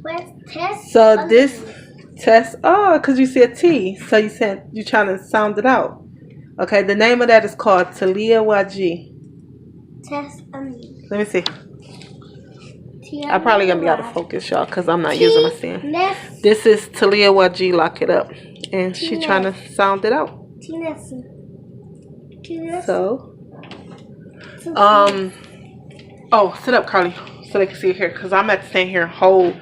Where's test? So this test, oh, because you said T. So you said you trying to sound it out. Okay, the name of that is called Taliah waajid. Test. Let me see. I'm probably gonna be out of focus, y'all, because I'm not using my stand. This is Taliah waajid. Lock it up, and she trying to sound it out. So, oh, sit up, Carly, so they can see it here, because I'm at to stand here and hold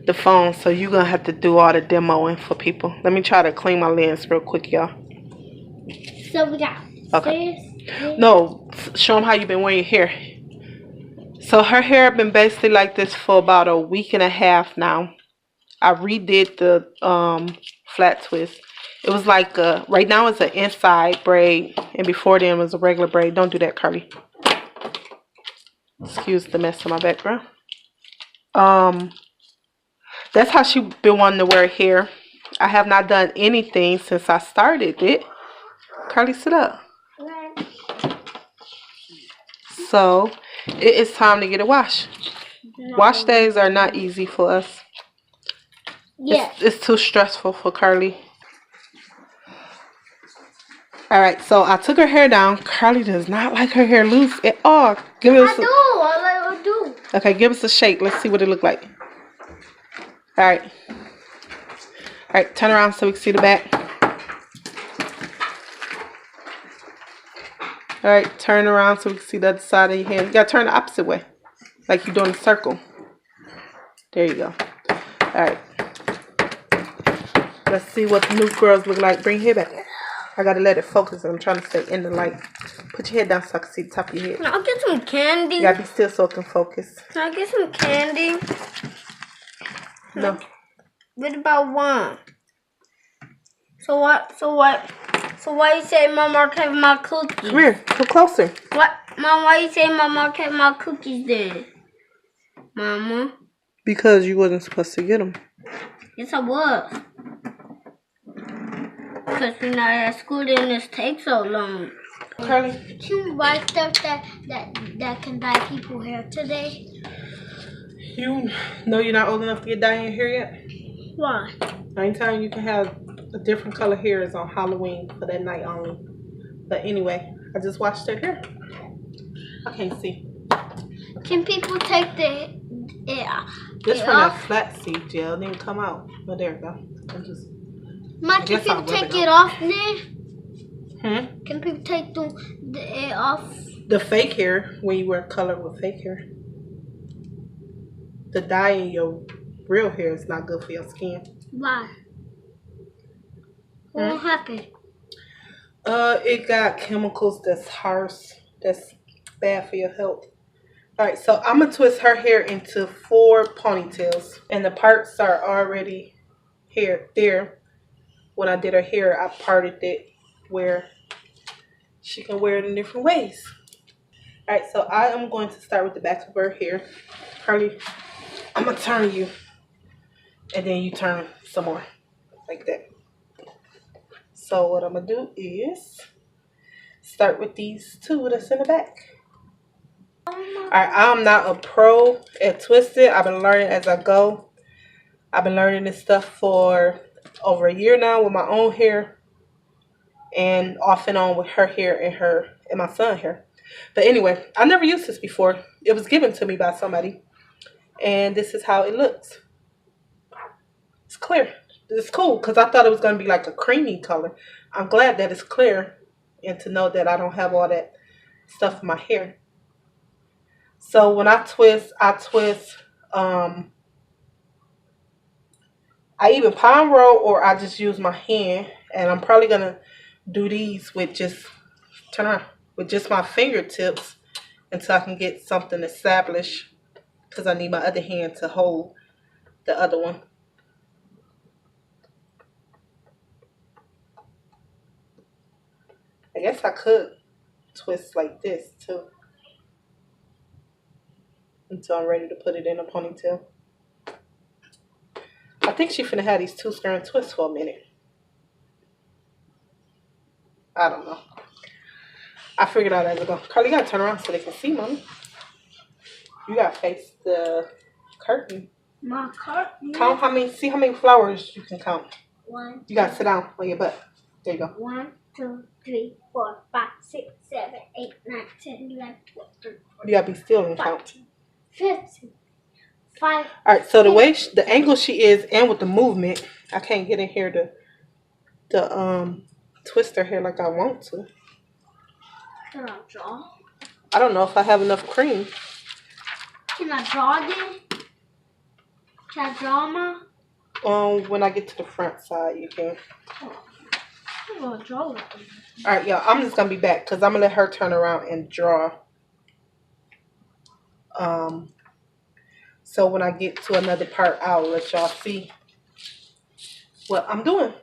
the phone, so you're gonna have to do all the demoing for people. Let me try to clean my lens real quick, y'all. So we got okay. No, show them how you've been wearing your hair. So her hair been basically like this for about a week and a half now. I redid the flat twist. It was like right now it's an inside braid, and before then it was a regular braid. Don't do that, Carly. Excuse the mess in my background. That's how she been wanting to wear hair. I have not done anything since I started it. Carly, sit up. So it is time to get a wash. Wash days are not easy for us. Yeah. It's too stressful for Carly. Alright, so I took her hair down. Carly does not like her hair loose at all. I do. Okay, give us a shake. Let's see what it look like. Alright. Alright, turn around so we can see the back. Alright, turn around so we can see the other side of your hand. You gotta turn the opposite way. Like you're doing a circle. There you go. Alright. Let's see what the new girls look like. Bring your hair back. I gotta let it focus. I'm trying to stay in the light. Put your head down so I can see the top of your head. Can I get some candy? You gotta be still so I can focus. Can I get some candy? No. What about one? So why you say Mama kept my cookies? Come here, come closer. What? Mom, why you say Mama kept my cookies then? Mama? Because you wasn't supposed to get them. Yes, I was. Because we're not at school, then this takes so long. Carly? Can you buy stuff that can dye people's hair today? You know you're not old enough to get dyeing your hair yet? Why? Anytime you can have a different color hair is on Halloween for that night only. But anyway, I just washed her hair. I can't see. Can people take the this from that flaxseed gel didn't come out. But there we go. Mom, can people take it off then? Can people take the off? The fake hair, when you wear color with fake hair. The dye in your real hair is not good for your skin. Why? What happened? It got chemicals that's harsh, that's bad for your health. Alright, so I'm going to twist her hair into 4 ponytails. And the parts are already here, there. When I did her hair, I parted it where she can wear it in different ways. Alright, so I am going to start with the back of her hair. Carly, I'm going to turn you. And then you turn some more. Like that. So what I'm going to do is start with these 2 that's in the back. Alright, I'm not a pro at twisting. I've been learning as I go. I've been learning this stuff for over a year now with my own hair. And off and on with her hair and my son's hair. But anyway, I never used this before. It was given to me by somebody. And this is how it looks. It's clear. It's cool because I thought it was going to be like a creamy color. I'm glad that it's clear and to know that I don't have all that stuff in my hair. So when I twist, I either palm roll or I just use my hand. And I'm probably going to do these with just, turn around, with just my fingertips until I can get something established. Because I need my other hand to hold the other one. I guess I could twist like this too. Until I'm ready to put it in a ponytail. I think she finna have these 2 strand twists for a minute. I don't know. I figured out as I go. Carly, you gotta turn around so they can see, mommy. You gotta face the curtain. My cart. Count how many. See how many flowers you can count. 1. You gotta sit down on your butt. There you go. 1, 2, 3, 4, 5, 6, 7, 8, 9, 10, 11, 12, 13, You gotta be still and count. 14, 15, 5. All right. So the way the angle she is, and with the movement, I can't get in here to twist her hair like I want to. Can I draw? I don't know if I have enough cream. Can I draw again? Can I draw, Ma? When I get to the front side, you can. Oh, I'm gonna draw with them. All right, y'all. I'm just gonna be back because I'm gonna let her turn around and draw. So when I get to another part, I'll let y'all see what I'm doing.